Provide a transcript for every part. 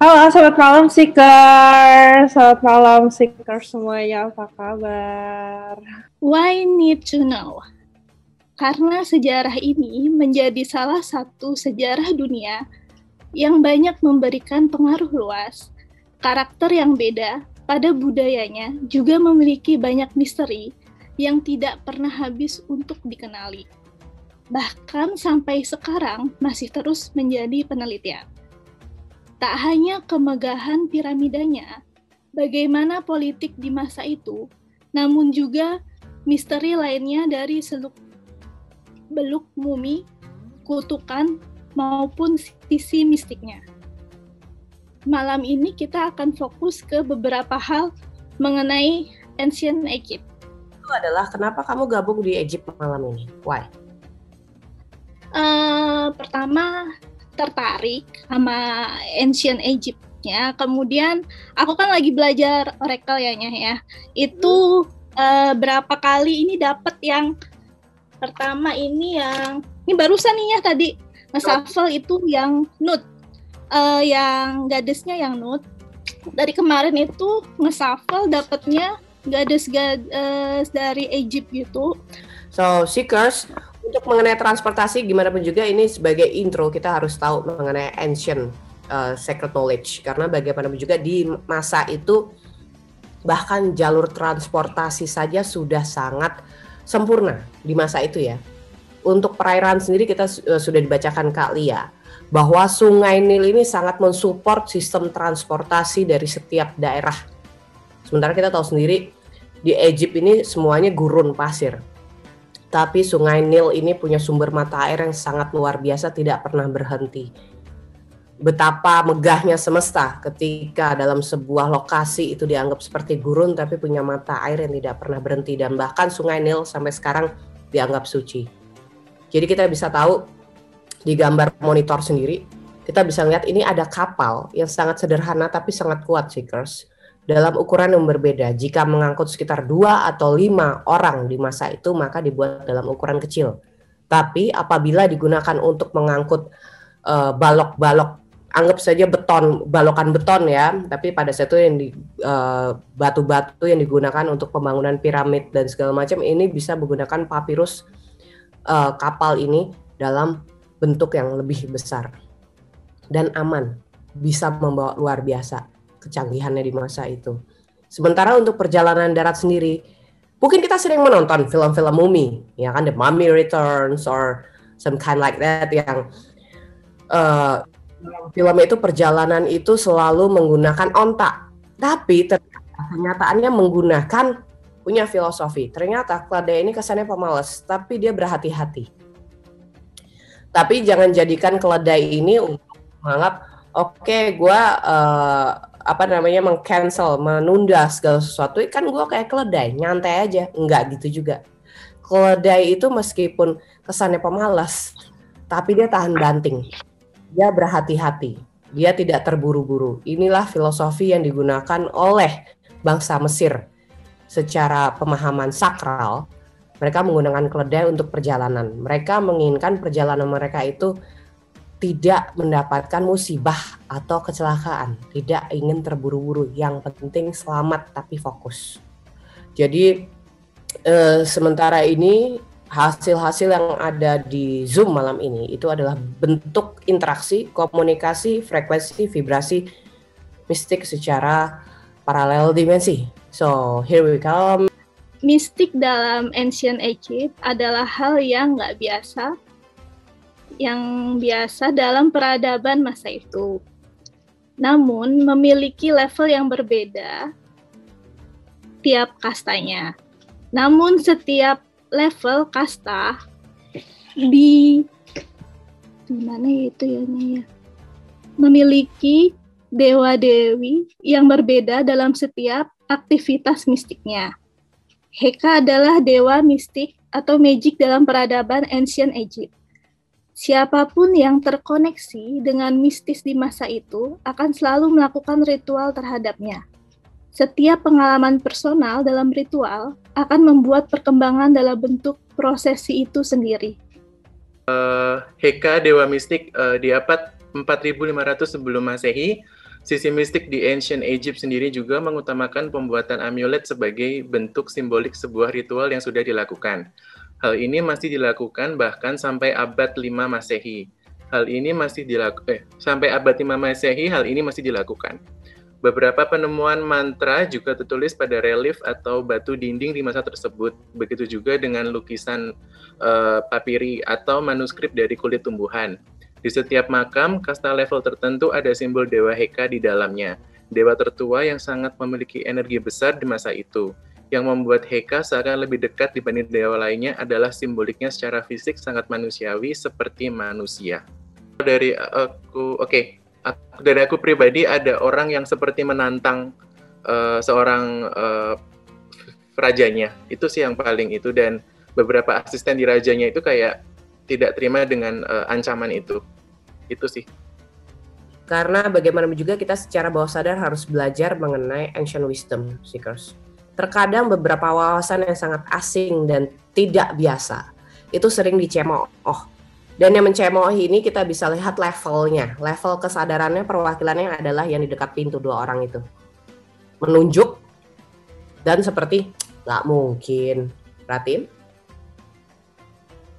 Halo, selamat malam Seekers. Selamat malam Seekers semuanya, apa kabar? Why need to know? Karena sejarah ini menjadi salah satu sejarah dunia yang banyak memberikan pengaruh luas, karakter yang beda pada budayanya juga memiliki banyak misteri yang tidak pernah habis untuk dikenali. Bahkan sampai sekarang masih terus menjadi penelitian. Tak hanya kemegahan piramidanya, bagaimana politik di masa itu, namun juga misteri lainnya dari seluk-beluk mumi, kutukan, maupun sisi mistiknya. Malam ini kita akan fokus ke beberapa hal mengenai Ancient Egypt. Itu adalah kenapa kamu gabung di Egypt malam ini? Why? Pertama, tertarik sama Ancient Egypt-nya. Kemudian aku kan lagi belajar Oracle ya. Itu berapa kali ini dapat yang pertama ini barusan nih ya tadi nge-shuffle itu yang Nut. Yang goddess-nya yang Nut. Dari kemarin itu nge-shuffle dapatnya goddess dari Egypt gitu. So, Seekers, untuk mengenai transportasi, gimana pun juga ini sebagai intro kita harus tahu mengenai ancient sacred knowledge. Karena bagaimanapun juga di masa itu bahkan jalur transportasi saja sudah sangat sempurna di masa itu ya. Untuk perairan sendiri kita sudah dibacakan Kak Lia bahwa Sungai Nil ini sangat mensupport sistem transportasi dari setiap daerah. Sementara kita tahu sendiri di Egypt ini semuanya gurun pasir. Tapi Sungai Nil ini punya sumber mata air yang sangat luar biasa, tidak pernah berhenti. Betapa megahnya semesta ketika dalam sebuah lokasi itu dianggap seperti gurun tapi punya mata air yang tidak pernah berhenti. Dan bahkan Sungai Nil sampai sekarang dianggap suci. Jadi kita bisa tahu di gambar monitor sendiri, kita bisa lihat ini ada kapal yang sangat sederhana tapi sangat kuat, Seekers. Dalam ukuran yang berbeda. Jika mengangkut sekitar 2 atau 5 orang di masa itu, maka dibuat dalam ukuran kecil. Tapi apabila digunakan untuk mengangkut balok-balok, anggap saja beton, balokan beton ya, tapi pada saat itu yang batu-batu yang digunakan untuk pembangunan piramid dan segala macam, ini bisa menggunakan papirus kapal ini dalam bentuk yang lebih besar dan aman, bisa membawa luar biasa kecanggihannya di masa itu. Sementara untuk perjalanan darat sendiri, mungkin kita sering menonton film-film mumi, ya kan, The Mummy Returns or some kind like that, yang film itu perjalanan itu selalu menggunakan onta. Tapi kenyataannya menggunakan punya filosofi. Ternyata keledai ini kesannya pemalas, tapi dia berhati-hati. Tapi jangan jadikan keledai ini untuk menganggap oke, gue meng-cancel, menunda segala sesuatu, kan gue kayak keledai, nyantai aja. Enggak gitu juga. Keledai itu meskipun kesannya pemalas, tapi dia tahan banting. Dia berhati-hati. Dia tidak terburu-buru. Inilah filosofi yang digunakan oleh bangsa Mesir. Secara pemahaman sakral, mereka menggunakan keledai untuk perjalanan. Mereka menginginkan perjalanan mereka itu tidak mendapatkan musibah atau kecelakaan, tidak ingin terburu-buru, yang penting selamat tapi fokus. Jadi sementara ini hasil-hasil yang ada di Zoom malam ini itu adalah bentuk interaksi, komunikasi, frekuensi, vibrasi mistik secara paralel dimensi. So here we come. Mistik dalam Ancient Egypt adalah hal yang nggak biasa, yang biasa dalam peradaban masa itu. Namun memiliki level yang berbeda tiap kastanya. Namun setiap level kasta memiliki dewa-dewi yang berbeda dalam setiap aktivitas mistiknya. Heka adalah dewa mistik atau magic dalam peradaban Ancient Egypt. Siapapun yang terkoneksi dengan mistis di masa itu akan selalu melakukan ritual terhadapnya. Setiap pengalaman personal dalam ritual akan membuat perkembangan dalam bentuk prosesi itu sendiri. Heka, dewa mistik di abad 4500 sebelum Masehi, Sisi mistik di Ancient Egypt sendiri juga mengutamakan pembuatan amulet sebagai bentuk simbolik sebuah ritual yang sudah dilakukan. Hal ini masih dilakukan bahkan sampai abad 5 Masehi. Sampai abad 5 Masehi hal ini masih dilakukan. Beberapa penemuan mantra juga tertulis pada relief atau batu dinding di masa tersebut. Begitu juga dengan lukisan papiri atau manuskrip dari kulit tumbuhan. Di setiap makam, kasta level tertentu ada simbol Dewa Heka di dalamnya. Dewa tertua yang sangat memiliki energi besar di masa itu. Yang membuat Heka seakan lebih dekat dibanding dewa lainnya adalah simboliknya secara fisik sangat manusiawi seperti manusia. Dari aku pribadi ada orang yang seperti menantang seorang rajanya. Itu sih yang paling itu, dan beberapa asisten di rajanya itu kayak tidak terima dengan ancaman itu. Itu sih. Karena bagaimana juga kita secara bawah sadar harus belajar mengenai ancient wisdom, Seekers. Terkadang beberapa wawasan yang sangat asing dan tidak biasa itu sering dicemooh. Dan yang mencemooh ini kita bisa lihat levelnya. Level kesadarannya, perwakilannya adalah yang di dekat pintu dua orang itu. Menunjuk dan seperti nggak mungkin. Perhatiin.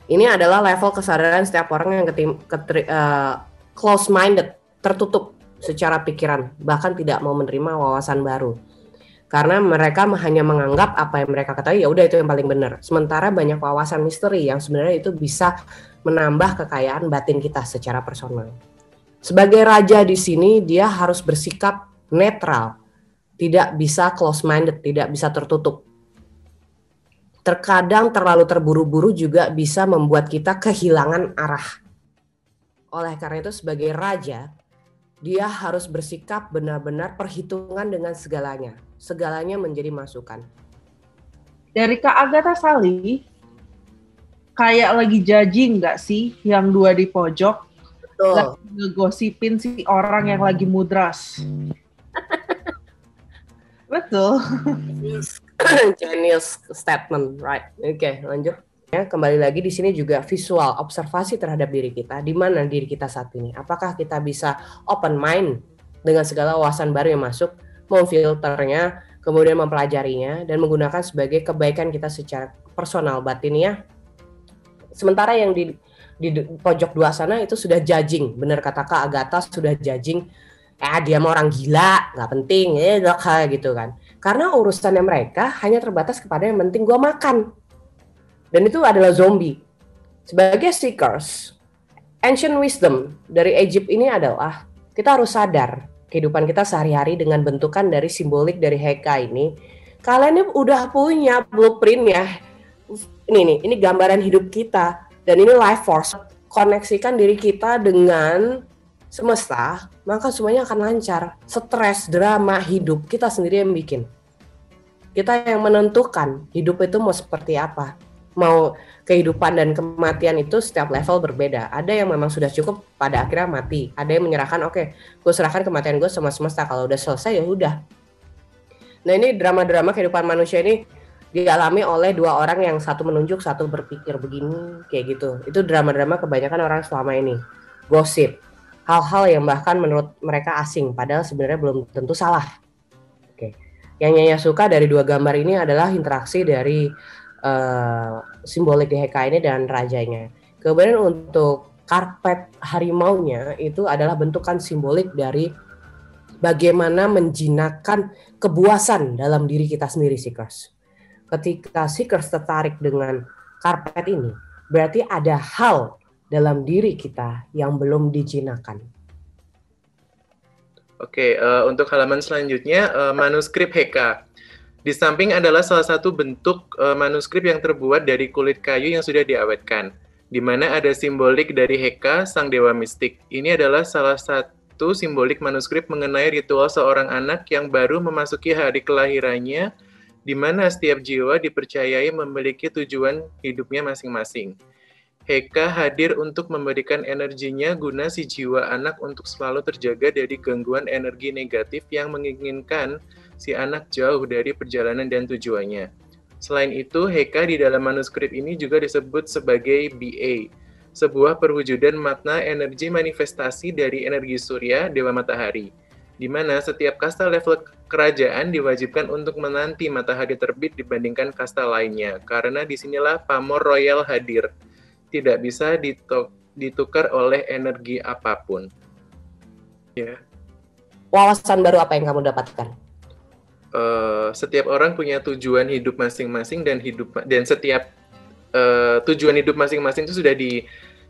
Ini adalah level kesadaran setiap orang yang close-minded, tertutup secara pikiran, bahkan tidak mau menerima wawasan baru. Karena mereka hanya menganggap apa yang mereka ketahui, ya udah itu yang paling benar. Sementara banyak wawasan misteri yang sebenarnya itu bisa menambah kekayaan batin kita secara personal. Sebagai raja di sini, dia harus bersikap netral, tidak bisa close-minded, tidak bisa tertutup. Terkadang terlalu terburu-buru juga bisa membuat kita kehilangan arah. Oleh karena itu sebagai raja, dia harus bersikap benar-benar perhitungan dengan segalanya. Segalanya menjadi masukan. Dari Kak Agatha Sally, kayak lagi judging nggak sih yang dua di pojok? Betul. Lagi ngegosipin si orang yang lagi mudras. Betul. Genius statement, right? Oke, lanjut. Ya, kembali lagi di sini juga visual observasi terhadap diri kita. Di mana diri kita saat ini? Apakah kita bisa open mind dengan segala wawasan baru yang masuk, memfilternya, kemudian mempelajarinya dan menggunakan sebagai kebaikan kita secara personal batinnya. Sementara yang di pojok dua sana itu sudah judging. Benar kata Kak Agatha, sudah judging. Dia mau orang gila, nggak penting, kayak gitu kan. Karena urusannya mereka hanya terbatas kepada yang penting gue makan. Dan itu adalah zombie. Sebagai seekers, ancient wisdom dari Egypt ini adalah kita harus sadar kehidupan kita sehari-hari dengan bentukan dari simbolik dari Heka ini. Kalian ini udah punya blueprint ya. Ini gambaran hidup kita. Dan ini life force. Koneksikan diri kita dengan semesta, maka semuanya akan lancar. Stres, drama, hidup, kita sendiri yang bikin. Kita yang menentukan hidup itu mau seperti apa. Mau kehidupan dan kematian itu setiap level berbeda. Ada yang memang sudah cukup pada akhirnya mati. Ada yang menyerahkan, oke, gue serahkan kematian gue sama semesta. Kalau udah selesai ya udah. Nah ini drama-drama kehidupan manusia ini dialami oleh dua orang yang satu menunjuk, satu berpikir begini, kayak gitu. Itu drama-drama kebanyakan orang selama ini. Gosip. Hal-hal yang bahkan menurut mereka asing, padahal sebenarnya belum tentu salah. Oke. Yang Nyanya suka dari dua gambar ini adalah interaksi dari simbolik di Heka ini dan rajanya. Kemudian untuk karpet harimaunya itu adalah bentukan simbolik dari bagaimana menjinakkan kebuasan dalam diri kita sendiri, Seekers. Ketika Seekers tertarik dengan karpet ini, berarti ada hal dalam diri kita yang belum dijinakkan. Oke, untuk halaman selanjutnya, manuskrip Heka. Di samping adalah salah satu bentuk manuskrip yang terbuat dari kulit kayu yang sudah diawetkan, di mana ada simbolik dari Heka, sang dewa mistik. Ini adalah salah satu simbolik manuskrip mengenai ritual seorang anak yang baru memasuki hari kelahirannya, di mana setiap jiwa dipercayai memiliki tujuan hidupnya masing-masing. Heka hadir untuk memberikan energinya guna si jiwa anak untuk selalu terjaga dari gangguan energi negatif yang menginginkan si anak jauh dari perjalanan dan tujuannya. Selain itu, Heka di dalam manuskrip ini juga disebut sebagai BA, sebuah perwujudan makna energi manifestasi dari energi surya, dewa matahari. di mana setiap kasta level kerajaan diwajibkan untuk menanti matahari terbit dibandingkan kasta lainnya, karena disinilah pamor royal hadir, tidak bisa ditukar oleh energi apapun. Ya. Wawasan baru apa yang kamu dapatkan? Setiap orang punya tujuan hidup masing-masing dan setiap tujuan hidup masing-masing itu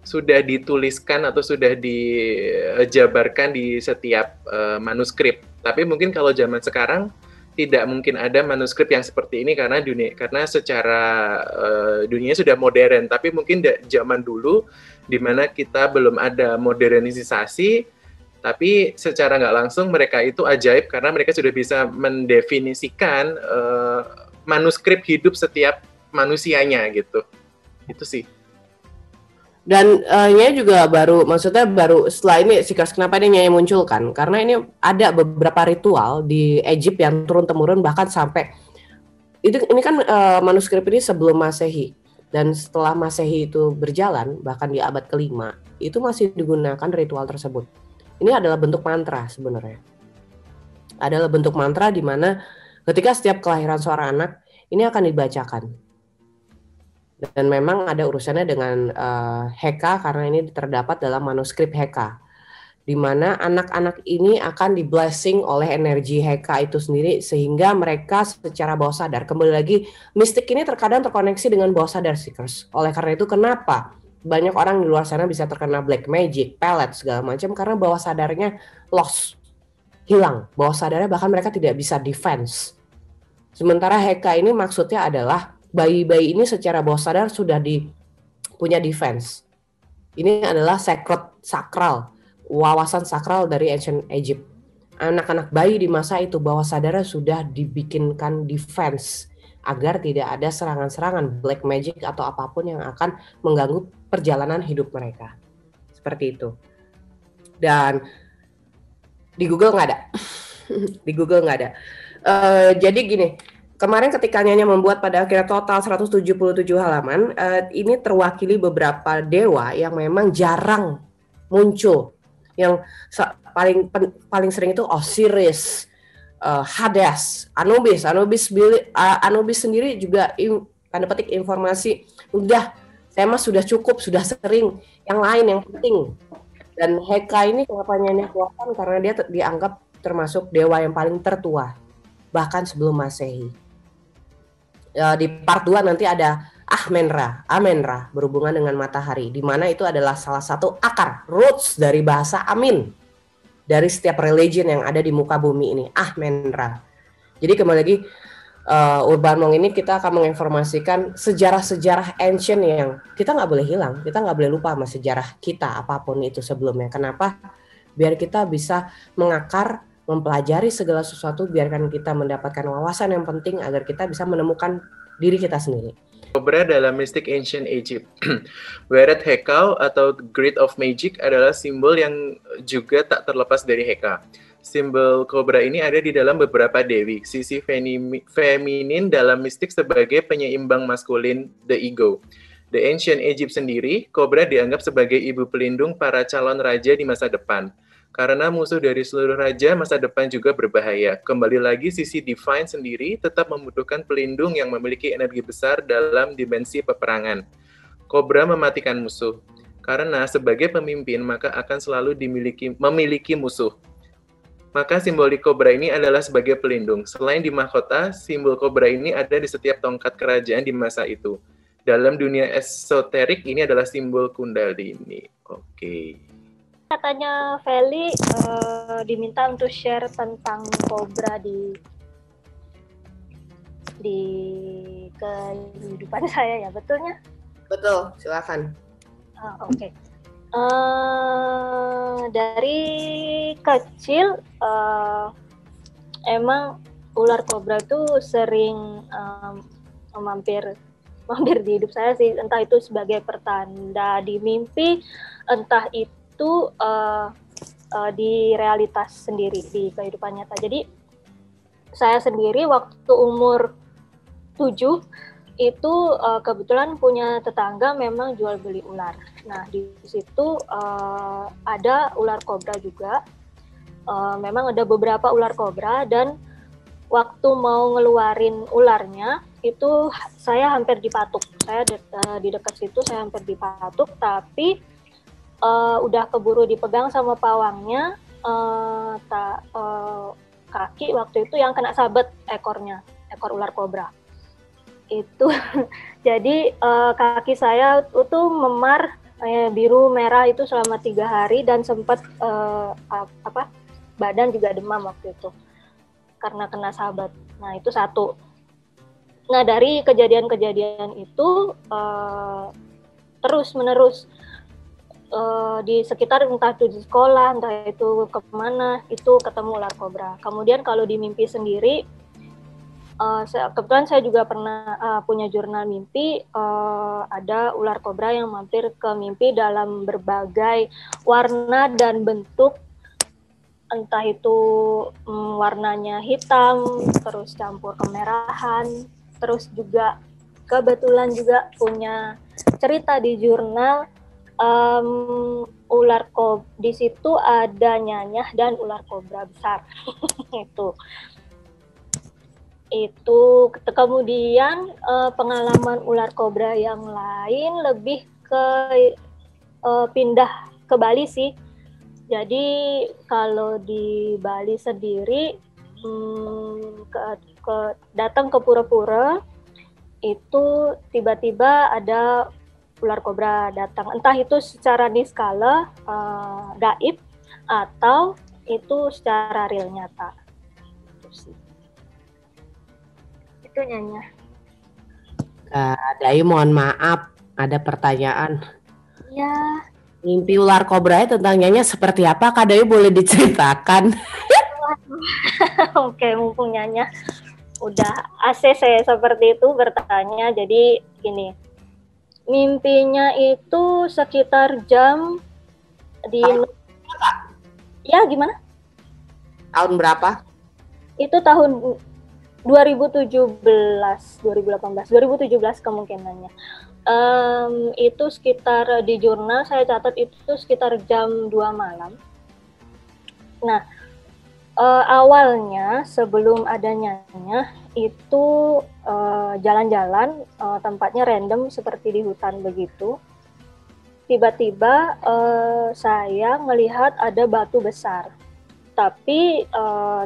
sudah dituliskan atau sudah dijabarkan di setiap manuskrip. Tapi mungkin kalau zaman sekarang tidak mungkin ada manuskrip yang seperti ini karena secara dunia sudah modern. Tapi mungkin zaman dulu di mana kita belum ada modernisasi, tapi secara nggak langsung mereka itu ajaib karena mereka sudah bisa mendefinisikan manuskrip hidup setiap manusianya gitu. Itu sih. Dan ini juga baru setelah ini Seekers, kenapa ini Nyai munculkan? Karena ini ada beberapa ritual di Egypt yang turun-temurun bahkan sampai ini kan manuskrip ini sebelum Masehi, dan setelah Masehi itu berjalan bahkan di abad ke-5 itu masih digunakan ritual tersebut. Ini adalah bentuk mantra sebenarnya. Adalah bentuk mantra di mana ketika setiap kelahiran seorang anak ini akan dibacakan. Dan memang ada urusannya dengan Heka karena ini terdapat dalam manuskrip Heka, di mana anak-anak ini akan di-blessing oleh energi Heka itu sendiri sehingga mereka secara bawah sadar, kembali lagi mistik ini terkadang terkoneksi dengan bawah sadar Seekers. Oleh karena itu kenapa banyak orang di luar sana bisa terkena black magic, pelet segala macam karena bawah sadarnya lost, hilang. Bawah sadarnya bahkan mereka tidak bisa defense. Sementara Heka ini maksudnya adalah bayi-bayi ini secara bawah sadar sudah punya defense. Ini adalah sakral, wawasan sakral dari ancient Egypt. Anak-anak bayi di masa itu bawah sadarnya sudah dibikinkan defense agar tidak ada serangan-serangan black magic atau apapun yang akan mengganggu perjalanan hidup mereka. Seperti itu. Dan di Google nggak ada. Di Google nggak ada. Jadi gini, kemarin ketika Nyanya membuat pada akhirnya total 177 halaman, ini terwakili beberapa dewa yang memang jarang muncul. Yang paling sering itu Osiris, Hades, Anubis sendiri juga tanda petik informasi tema sudah cukup, sudah sering, yang lain yang penting. Dan Heka ini kenapa Nyanya keluarkan karena dia dianggap termasuk dewa yang paling tertua bahkan sebelum Masehi. Di part 2 nanti ada Amenra berhubungan dengan matahari, di mana itu adalah salah satu akar roots dari bahasa Amin dari setiap religion yang ada di muka bumi ini, Amenra. Jadi kembali lagi Urban Monk ini kita akan menginformasikan sejarah-sejarah ancient yang kita nggak boleh hilang, kita nggak boleh lupa sama sejarah kita apapun itu sebelumnya. Kenapa? Biar kita bisa mengakar, mempelajari segala sesuatu, biarkan kita mendapatkan wawasan yang penting agar kita bisa menemukan diri kita sendiri. Cobra dalam Mystic Ancient Egypt. Weret Hekau atau Grid of Magic adalah simbol yang juga tak terlepas dari Heka. Simbol kobra ini ada di dalam beberapa dewi. Sisi feminin dalam mistik sebagai penyeimbang maskulin, the ego. The Ancient Egypt sendiri, kobra dianggap sebagai ibu pelindung para calon raja di masa depan. Karena musuh dari seluruh raja masa depan juga berbahaya. Kembali lagi sisi divine sendiri tetap membutuhkan pelindung yang memiliki energi besar dalam dimensi peperangan. Kobra mematikan musuh. Karena sebagai pemimpin maka akan selalu memiliki musuh. Maka simbolik kobra ini adalah sebagai pelindung. Selain di mahkota, simbol kobra ini ada di setiap tongkat kerajaan di masa itu. Dalam dunia esoterik ini adalah simbol Kundalini. Oke. Katanya Feli diminta untuk share tentang kobra di kehidupan saya ya, betulnya? Betul, silakan. Oke. Dari kecil emang ular kobra itu sering mampir di hidup saya sih, entah itu sebagai pertanda di mimpi, entah itu di realitas sendiri, di kehidupan nyata. Jadi saya sendiri waktu umur 7 itu kebetulan punya tetangga memang jual beli ular. Nah di situ ada ular kobra juga. memang ada beberapa ular kobra, dan waktu mau ngeluarin ularnya itu saya hampir dipatuk. Saya di dekat situ saya hampir dipatuk, tapi udah keburu dipegang sama pawangnya. Kaki waktu itu yang kena sabet ekornya, ekor ular kobra itu. Jadi kaki saya itu memar biru merah itu selama 3 hari, dan sempat badan juga demam waktu itu karena kena sabet. Nah itu satu. Nah dari kejadian-kejadian itu terus menerus di sekitar, entah itu di sekolah, entah itu kemana, itu ketemu ular kobra. Kemudian kalau di mimpi sendiri, kebetulan saya juga pernah punya jurnal mimpi. Ada ular kobra yang mampir ke mimpi dalam berbagai warna dan bentuk, entah itu warnanya hitam, terus campur kemerahan, terus juga kebetulan juga punya cerita di jurnal. Ular kobra di situ ada nyanyah dan ular kobra besar. itu kemudian pengalaman ular kobra yang lain lebih ke pindah ke Bali sih. Jadi kalau di Bali sendiri datang ke pura-pura itu tiba-tiba ada ular kobra datang, entah itu secara niskala gaib atau itu secara real nyata. Itu sih. Itu Nyanya. Dayu mohon maaf, ada pertanyaan. Ya. Mimpi ular kobra tentang Nyanya seperti apa? Kak Dayu boleh diceritakan? Oke, mumpung Nyanya udah ACC seperti itu bertanya, jadi gini. Mimpinya itu sekitar jam di ya gimana? Tahun berapa? Itu tahun 2017, 2018, 2017 kemungkinannya. Itu sekitar di jurnal saya catat itu sekitar jam 2 malam. Nah, awalnya sebelum adanya itu jalan-jalan, tempatnya random seperti di hutan begitu. Tiba-tiba saya melihat ada batu besar, tapi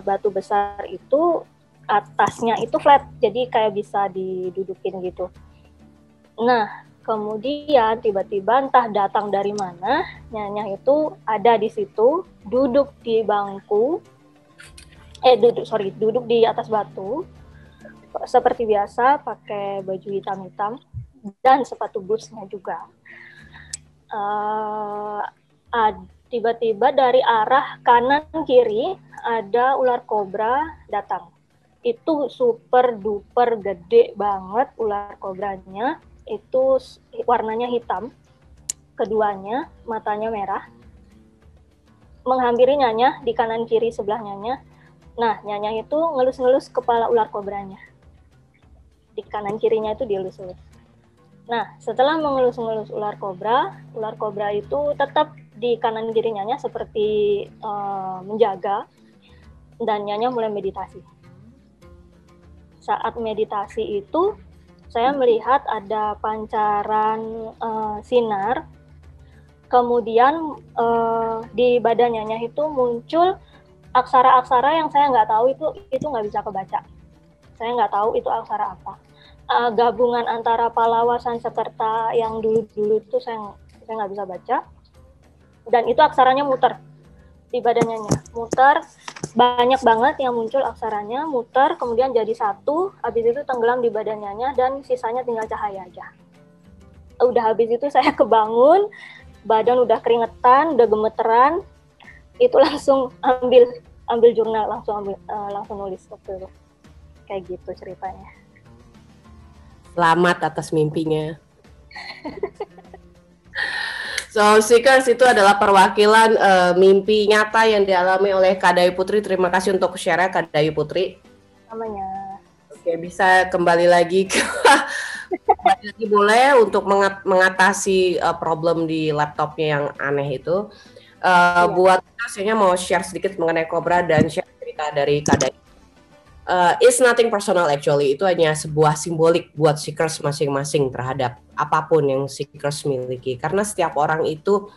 batu besar itu atasnya itu flat, jadi kayak bisa didudukin gitu. Nah, kemudian tiba-tiba entah datang dari mana, Nyanya itu ada di situ, duduk di bangku, duduk di atas batu, seperti biasa, pakai baju hitam-hitam dan sepatu busnya juga. Tiba-tiba dari arah kanan kiri ada ular kobra datang. Itu super duper gede banget ular kobranya. Itu warnanya hitam, keduanya matanya merah, menghampiri Nyanya di kanan kiri sebelah Nyanya. Nah, Nyanya itu ngelus-ngelus kepala ular kobranya. Di kanan kirinya itu dielus-elus. Nah, setelah mengelus-ngelus ular kobra itu tetap di kanan kiri Nyanya seperti menjaga, dan Nyanya mulai meditasi. Saat meditasi itu, saya melihat ada pancaran sinar, kemudian di badan Nyanya itu muncul aksara-aksara yang saya nggak tahu, itu nggak bisa kebaca. Saya nggak tahu itu aksara apa. Gabungan antara Palawa, Sanskerta yang dulu-dulu itu saya nggak bisa baca. Dan itu aksaranya muter di badannya, muter banyak banget yang muncul aksaranya, muter kemudian jadi satu, habis itu tenggelam di badannya dan sisanya tinggal cahaya aja. Udah habis itu saya kebangun, badan udah keringetan, udah gemeteran, itu langsung ambil jurnal, langsung nulis waktu itu. Kayak gitu ceritanya. Selamat atas mimpinya. So, Seekers, itu adalah perwakilan mimpi nyata yang dialami oleh Kak Dayu Putri. Terima kasih untuk share-nya, Kak Dayu Putri. Namanya. Oke, bisa kembali lagi boleh untuk mengatasi problem di laptopnya yang aneh itu. Buat Saya mau share sedikit mengenai Cobra dan share cerita dari Kak Dayu. It's nothing personal actually, itu hanya sebuah simbolik buat seekers masing-masing terhadap apapun yang seekers miliki. Karena setiap orang itu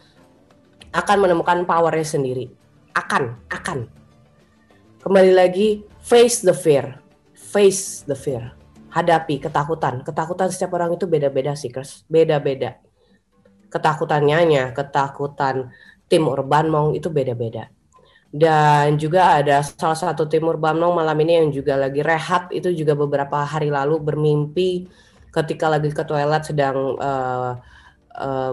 akan menemukan powernya sendiri. Akan. Kembali lagi, face the fear. Hadapi ketakutan. Ketakutan setiap orang itu beda-beda seekers, beda-beda. Ketakutan Nyanya, ketakutan tim Urban Monk itu beda-beda. Dan juga ada salah satu tim Urban Monk malam ini yang juga lagi rehat, itu juga beberapa hari lalu bermimpi ketika lagi ke toilet sedang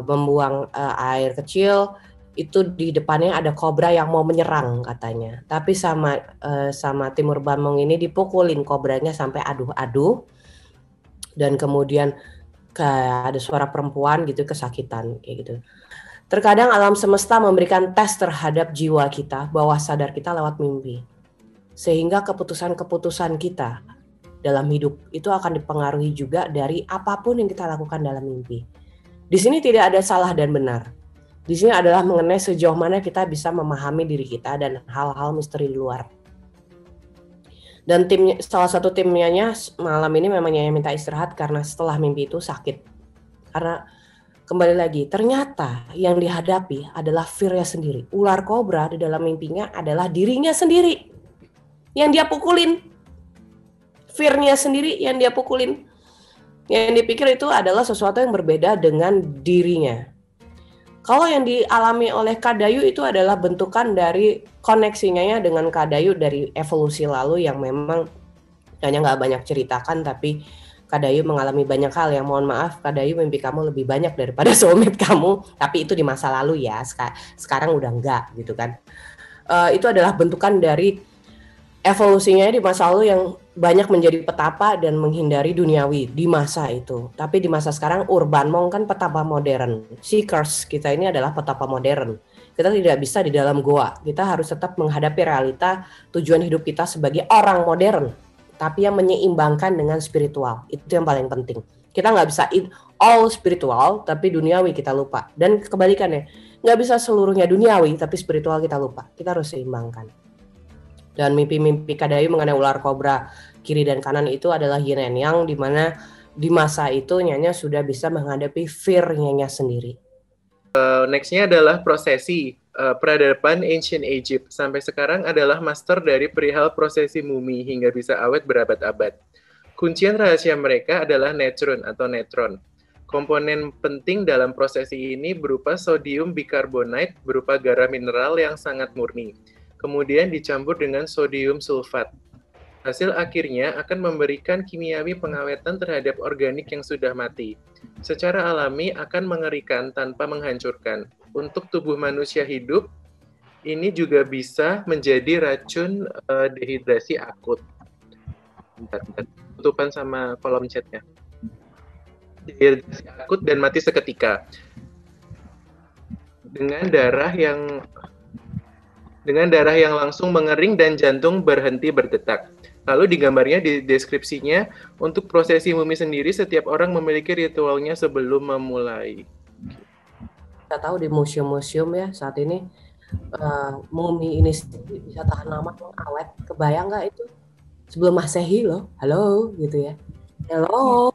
membuang air kecil, itu di depannya ada kobra yang mau menyerang katanya. Tapi sama tim Urban Monk ini dipukulin kobranya sampai aduh-aduh, dan kemudian kayak ada suara perempuan gitu kesakitan kayak gitu. Terkadang alam semesta memberikan tes terhadap jiwa kita, bawah sadar kita lewat mimpi. Sehingga keputusan-keputusan kita dalam hidup itu akan dipengaruhi juga dari apapun yang kita lakukan dalam mimpi. Di sini tidak ada salah dan benar. Di sini adalah mengenai sejauh mana kita bisa memahami diri kita dan hal-hal misteri di luar. Dan salah satu timnya malam ini memang Nyanya minta istirahat karena setelah mimpi itu sakit. Karena kembali lagi, ternyata yang dihadapi adalah fear-nya sendiri. Ular kobra di dalam mimpinya adalah dirinya sendiri yang dia pukulin. Fear-nya sendiri yang dia pukulin. Yang dipikir itu adalah sesuatu yang berbeda dengan dirinya. Kalau yang dialami oleh Kak Dayu itu adalah bentukan dari koneksinya dengan Kak Dayu dari evolusi lalu yang memang hanya nggak banyak ceritakan, tapi Kak Dayu mengalami banyak hal yang mohon maaf Kak Dayu mimpi kamu lebih banyak daripada soulmate kamu, tapi itu di masa lalu ya, sekarang udah enggak gitu kan. Itu adalah bentukan dari evolusinya di masa lalu yang banyak menjadi petapa dan menghindari duniawi di masa itu. Tapi di masa sekarang Urban Monk kan petapa modern, seekers kita ini adalah petapa modern. Kita tidak bisa di dalam goa, kita harus tetap menghadapi realita tujuan hidup kita sebagai orang modern, tapi yang menyeimbangkan dengan spiritual. Itu yang paling penting. Kita nggak bisa all spiritual, tapi duniawi kita lupa. Dan kebalikannya, nggak bisa seluruhnya duniawi, tapi spiritual kita lupa. Kita harus seimbangkan. Dan mimpi-mimpi Kak Dayu mengenai ular kobra kiri dan kanan itu adalah yin and yang, di mana di masa itu Nyanya sudah bisa menghadapi fear-nya sendiri. Nextnya adalah prosesi. Peradaban Ancient Egypt sampai sekarang adalah master dari perihal prosesi mumi hingga bisa awet berabad-abad. Kuncian rahasia mereka adalah neutron atau neutron. Komponen penting dalam prosesi ini berupa sodium bikarbonat berupa garam mineral yang sangat murni. Kemudian dicampur dengan sodium sulfat. Hasil akhirnya akan memberikan kimiawi pengawetan terhadap organik yang sudah mati. Secara alami akan mengerikan tanpa menghancurkan. Untuk tubuh manusia hidup, ini juga bisa menjadi racun dehidrasi akut. Bentar. Tutupan sama kolom chatnya. Dehidrasi akut dan mati seketika. Dengan darah yang langsung mengering dan jantung berhenti berdetak. Lalu di gambarnya, di deskripsinya, untuk prosesi mumi sendiri, setiap orang memiliki ritualnya sebelum memulai. Kita tahu di museum-museum ya saat ini, mumi ini sendiri bisa tahan lama, awet. Kebayang nggak itu? Sebelum Masehi loh, halo gitu ya. Halo.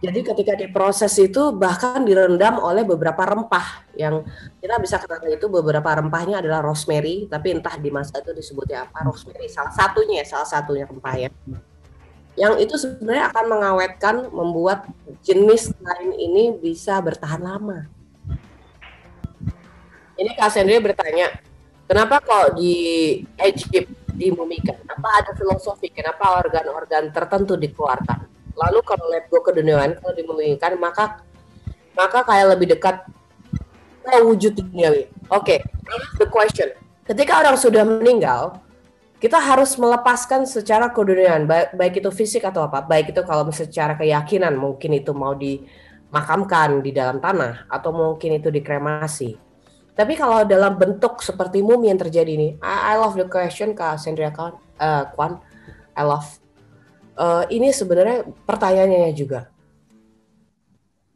Jadi ketika diproses itu bahkan direndam oleh beberapa rempah yang kita bisa kenal itu, beberapa rempahnya adalah rosemary, tapi entah di masa itu disebutnya apa, rosemary salah satunya rempah ya. Yang itu sebenarnya akan mengawetkan, membuat jenis lain ini bisa bertahan lama. Ini Kak Sandria bertanya, kenapa kok di Egypt dimumikan? Apa ada filosofi? Kenapa organ-organ tertentu dikeluarkan? Lalu kalau let go ke duniawan, kalau dimumikan maka kayak lebih dekat ke wujud duniawi. Oke, the question. Ketika orang sudah meninggal, kita harus melepaskan secara keduniaan, baik itu fisik atau apa, baik itu kalau secara keyakinan mungkin itu mau dimakamkan di dalam tanah atau mungkin itu dikremasi. Tapi kalau dalam bentuk seperti mumi yang terjadi ini, I love the question Kak Sandria Kwan, I love. Ini sebenarnya pertanyaannya juga.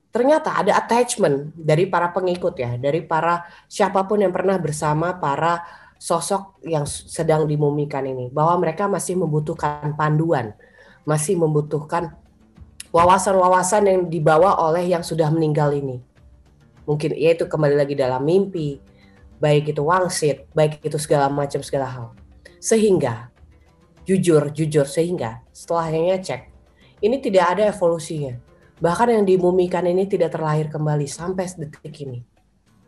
ternyata ada attachment dari para pengikut ya, dari para siapapun yang pernah bersama para sosok yang sedang dimumikan ini, bahwa mereka masih membutuhkan panduan, masih membutuhkan wawasan-wawasan yang dibawa oleh yang sudah meninggal ini. Mungkin yaitu kembali lagi dalam mimpi, baik itu wangsit, baik itu segala macam segala hal. Sehingga jujur sehingga setelahnya cek, ini tidak ada evolusinya. Bahkan yang dimumikan ini tidak terlahir kembali sampai detik ini.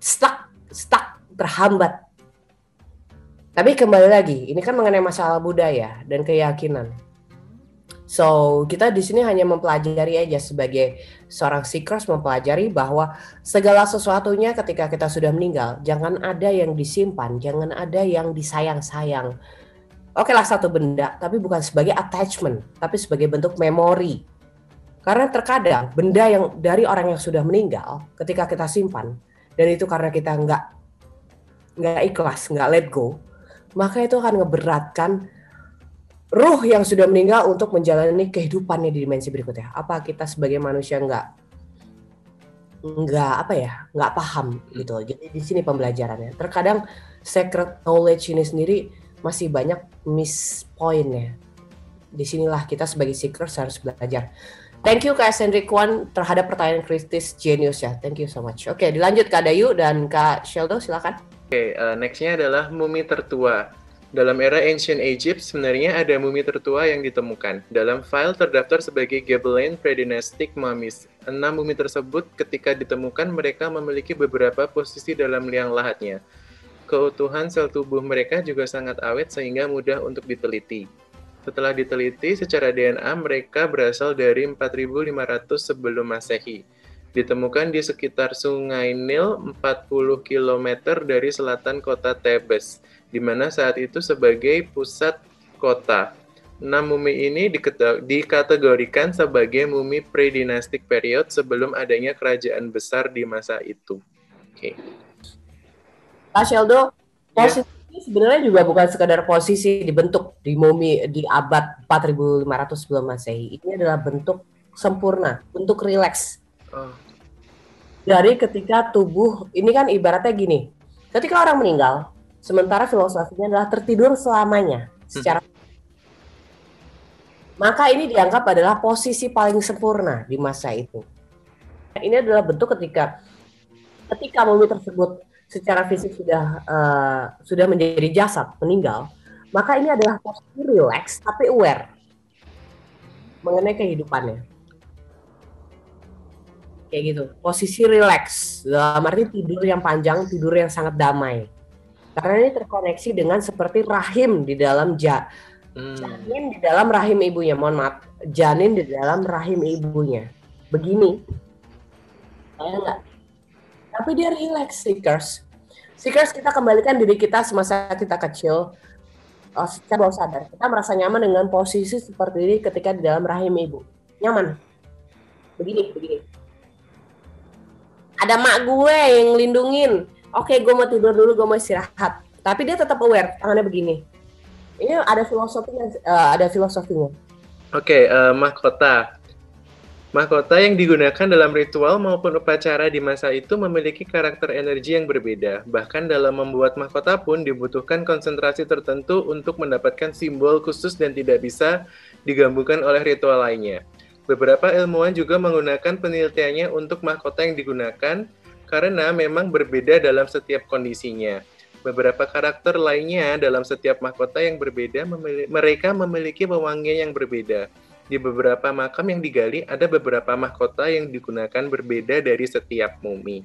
Stuck, terhambat. Tapi kembali lagi, ini kan mengenai masalah budaya dan keyakinan. So, kita di sini hanya mempelajari aja sebagai seorang seekers, mempelajari bahwa segala sesuatunya ketika kita sudah meninggal, jangan ada yang disimpan, jangan ada yang disayang-sayang. Oke lah satu benda, tapi bukan sebagai attachment, tapi sebagai bentuk memori. Karena terkadang benda yang dari orang yang sudah meninggal, ketika kita simpan, dan itu karena kita nggak ikhlas, nggak let go, maka itu akan ngeberatkan ruh yang sudah meninggal untuk menjalani kehidupannya di dimensi berikutnya. Apa kita sebagai manusia nggak paham gitu. Jadi di sini pembelajarannya. Terkadang sacred knowledge ini sendiri masih banyak miss point-nya. Disinilah kita sebagai seekers harus belajar. Thank you Kak Hendrik Kwan terhadap pertanyaan kritis genius ya. Thank you so much. Oke, dilanjut Kak Dayu dan Kak Sheldo, silakan. Oke, nextnya adalah mumi tertua. Dalam era Ancient Egypt, sebenarnya ada mumi tertua yang ditemukan. Dalam file terdaftar sebagai Gobelin Predynastic Mummies. 6 mumi tersebut ketika ditemukan mereka memiliki beberapa posisi dalam liang lahatnya. Keutuhan sel tubuh mereka juga sangat awet sehingga mudah untuk diteliti. Setelah diteliti secara DNA, mereka berasal dari 4500 sebelum Masehi. Ditemukan di sekitar Sungai Nil 40 km dari selatan kota Thebes, di mana saat itu sebagai pusat kota. 6 mumi ini dikategorikan sebagai mumi pre-dynastic period sebelum adanya kerajaan besar di masa itu. Oke. Pak Sheldo, posisi ini sebenarnya juga bukan sekadar posisi dibentuk di mumi di abad 4500 sebelum Masehi. Ini adalah bentuk sempurna, bentuk rileks. Dari ketika tubuh, ini kan ibaratnya gini, ketika orang meninggal, sementara filosofinya adalah tertidur selamanya secara maka ini dianggap adalah posisi paling sempurna di masa itu. Ini adalah bentuk ketika mumi tersebut secara fisik sudah menjadi jasad, meninggal, maka ini adalah posisi relax tapi aware mengenai kehidupannya. Kayak gitu, posisi relax, dalam arti tidur yang panjang, tidur yang sangat damai. Karena ini terkoneksi dengan seperti rahim di dalam janin di dalam rahim ibunya. Mohon maaf, janin di dalam rahim ibunya. Begini. Enggak. Tapi dia relax, seekers. Seekers, kita kembalikan diri kita semasa kita kecil. Secara bawah sadar, kita merasa nyaman dengan posisi seperti ini ketika di dalam rahim ibu. Nyaman. Begini. Ada mak gue yang lindungin. Oke, gue mau tidur dulu, gue mau istirahat. Tapi dia tetap aware, tangannya begini. Ini ada filosofinya. Oke, mahkota. Mahkota yang digunakan dalam ritual maupun upacara di masa itu memiliki karakter energi yang berbeda. Bahkan dalam membuat mahkota pun dibutuhkan konsentrasi tertentu untuk mendapatkan simbol khusus dan tidak bisa digabungkan oleh ritual lainnya. Beberapa ilmuwan juga menggunakan penelitiannya untuk mahkota yang digunakan karena memang berbeda dalam setiap kondisinya. Beberapa karakter lainnya dalam setiap mahkota yang berbeda, mereka memiliki pewangian yang berbeda. Di beberapa makam yang digali, ada beberapa mahkota yang digunakan berbeda dari setiap mumi.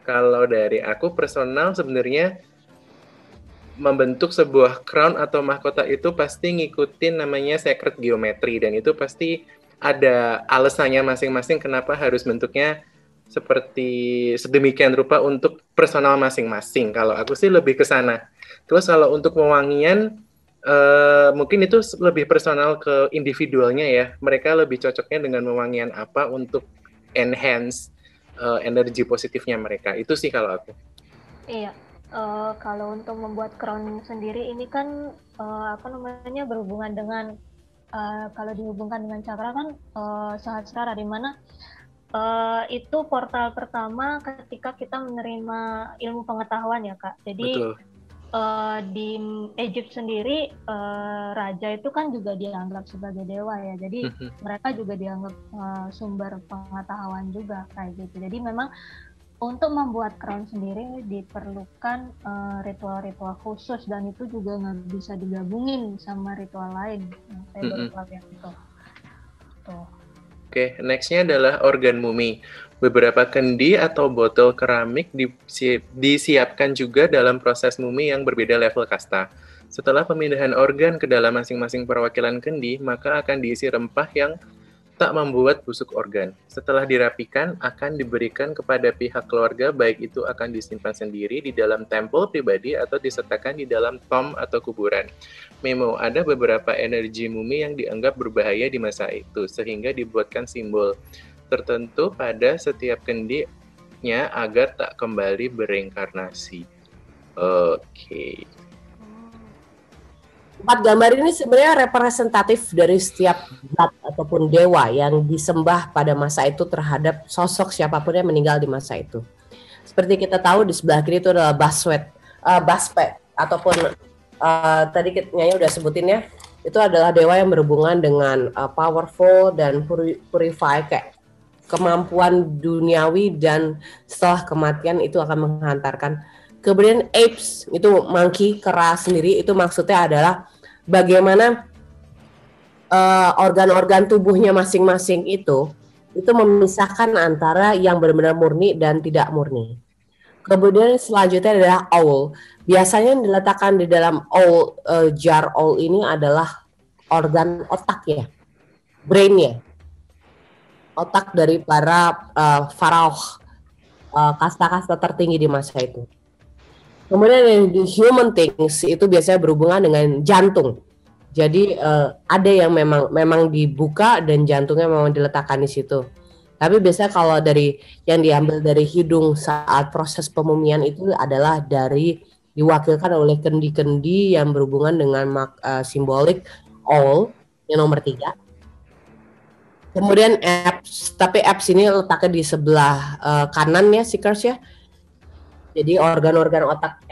Kalau dari aku personal sebenarnya membentuk sebuah crown atau mahkota itu pasti ngikutin namanya sacred geometry, dan itu pasti ada alasannya masing-masing kenapa harus bentuknya seperti sedemikian rupa untuk personal masing-masing. Kalau aku sih lebih ke sana. Terus kalau untuk pewangian, mungkin itu lebih personal ke individualnya ya. Mereka lebih cocoknya dengan pewangian apa untuk enhance energi positifnya mereka. Itu sih kalau aku. Iya. Kalau untuk membuat crown sendiri ini kan berhubungan dengan kalau dihubungkan dengan cakra kan sahasrara, di mana itu portal pertama ketika kita menerima ilmu pengetahuan ya Kak. Jadi Betul. Di Egypt sendiri raja itu kan juga dianggap sebagai dewa ya. Jadi mereka juga dianggap sumber pengetahuan juga kayak gitu. Jadi memang untuk membuat crown sendiri diperlukan ritual-ritual khusus dan itu juga nggak bisa digabungin sama ritual lain. Saya baru tahu yang itu. Tuh. Oke, nextnya adalah organ mumi. Beberapa kendi atau botol keramik disiapkan juga dalam proses mumi yang berbeda level kasta. Setelah pemindahan organ ke dalam masing-masing perwakilan kendi, maka akan diisi rempah yang tak membuat busuk organ. Setelah dirapikan, akan diberikan kepada pihak keluarga, baik itu akan disimpan sendiri di dalam tempel pribadi atau disertakan di dalam tomb atau kuburan. Memo, ada beberapa energi mumi yang dianggap berbahaya di masa itu, sehingga dibuatkan simbol tertentu pada setiap kendinya agar tak kembali bereinkarnasi. Oke. 4 gambar ini sebenarnya representatif dari setiap zat ataupun dewa yang disembah pada masa itu terhadap sosok siapapun yang meninggal di masa itu. Seperti kita tahu di sebelah kiri itu adalah Baspe ataupun tadi Nyaya udah sebutin ya, itu adalah dewa yang berhubungan dengan powerful dan purify, kayak kemampuan duniawi dan setelah kematian itu akan menghantarkan. Kemudian apes itu monkey kera sendiri, itu maksudnya adalah bagaimana organ-organ tubuhnya masing-masing itu memisahkan antara yang benar-benar murni dan tidak murni. Kemudian selanjutnya adalah owl. Biasanya yang diletakkan di dalam owl, jar owl ini adalah organ otak ya, brainnya, otak dari para pharaoh, kasta-kasta tertinggi di masa itu. Kemudian di human things itu biasanya berhubungan dengan jantung. Jadi ada yang memang dibuka dan jantungnya memang diletakkan di situ. Tapi biasanya kalau dari yang diambil dari hidung saat proses pemumian itu adalah diwakilkan oleh kendi-kendi yang berhubungan dengan simbolik owl yang nomor 3. Kemudian apes, tapi apes ini letaknya di sebelah kanan ya, Seekers ya. Jadi organ-organ otak,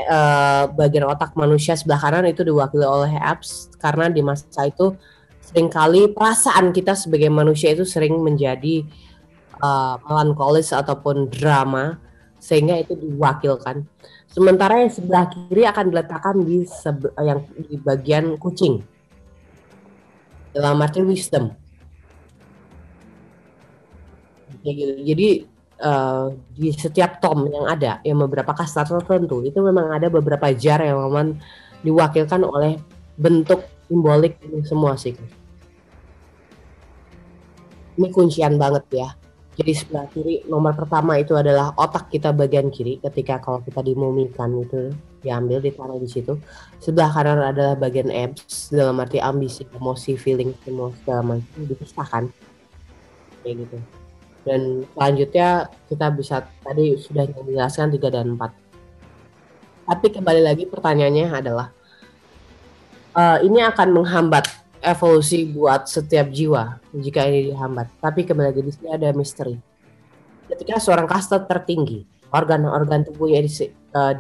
bagian otak manusia sebelah kanan itu diwakili oleh apes, karena di masa itu seringkali perasaan kita sebagai manusia itu sering menjadi melankolis ataupun drama, sehingga itu diwakilkan. Sementara yang sebelah kiri akan diletakkan di bagian kucing, dalam arti wisdom. Jadi di setiap tom yang ada, yang beberapa kasta tertentu itu memang ada beberapa jar yang memang diwakilkan oleh bentuk simbolik ini semua sih. Ini kuncian banget ya. Jadi sebelah kiri nomor pertama itu adalah otak kita bagian kiri, ketika kalau kita dimumikan itu diambil ditaruh di situ. Sebelah kanan adalah bagian abs, dalam arti ambisi, emosi, feeling, semua segala macam dipisahkan kayak gitu. Dan selanjutnya kita bisa, tadi sudah dijelaskan 3 dan 4. Tapi kembali lagi pertanyaannya adalah ini akan menghambat evolusi buat setiap jiwa jika ini dihambat. Tapi kembali lagi di sini ada misteri. Ketika seorang kasta tertinggi, organ-organ tubuhnya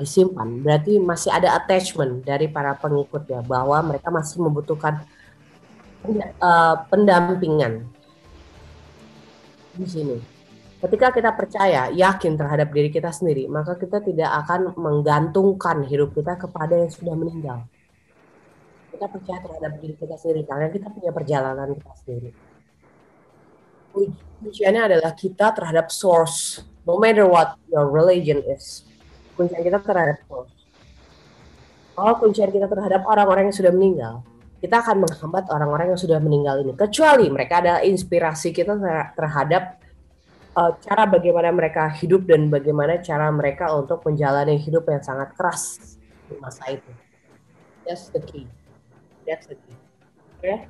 disimpan, berarti masih ada attachment dari para pengikutnya bahwa mereka masih membutuhkan pendampingan. Di sini, ketika kita percaya, yakin terhadap diri kita sendiri, maka kita tidak akan menggantungkan hidup kita kepada yang sudah meninggal. Kita percaya terhadap diri kita sendiri karena kita punya perjalanan kita sendiri. Kunciannya adalah kita terhadap source, no matter what your religion is. Kuncian kita terhadap source. Kalau kuncian kita terhadap orang-orang yang sudah meninggal, kita akan menghambat orang-orang yang sudah meninggal ini. Kecuali mereka adalah inspirasi kita terhadap cara bagaimana mereka hidup dan bagaimana cara mereka untuk menjalani hidup yang sangat keras di masa itu. That's the key. Okay?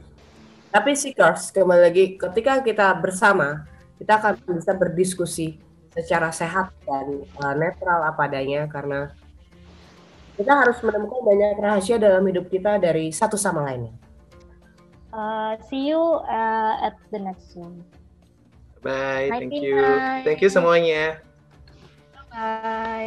Tapi Seekers, kembali lagi, ketika kita bersama, kita akan bisa berdiskusi secara sehat dan netral apa adanya, karena kita harus menemukan banyak rahasia dalam hidup kita dari satu sama lainnya. See you at the next one. Bye, thank Nighty you. night. Thank you semuanya. Bye.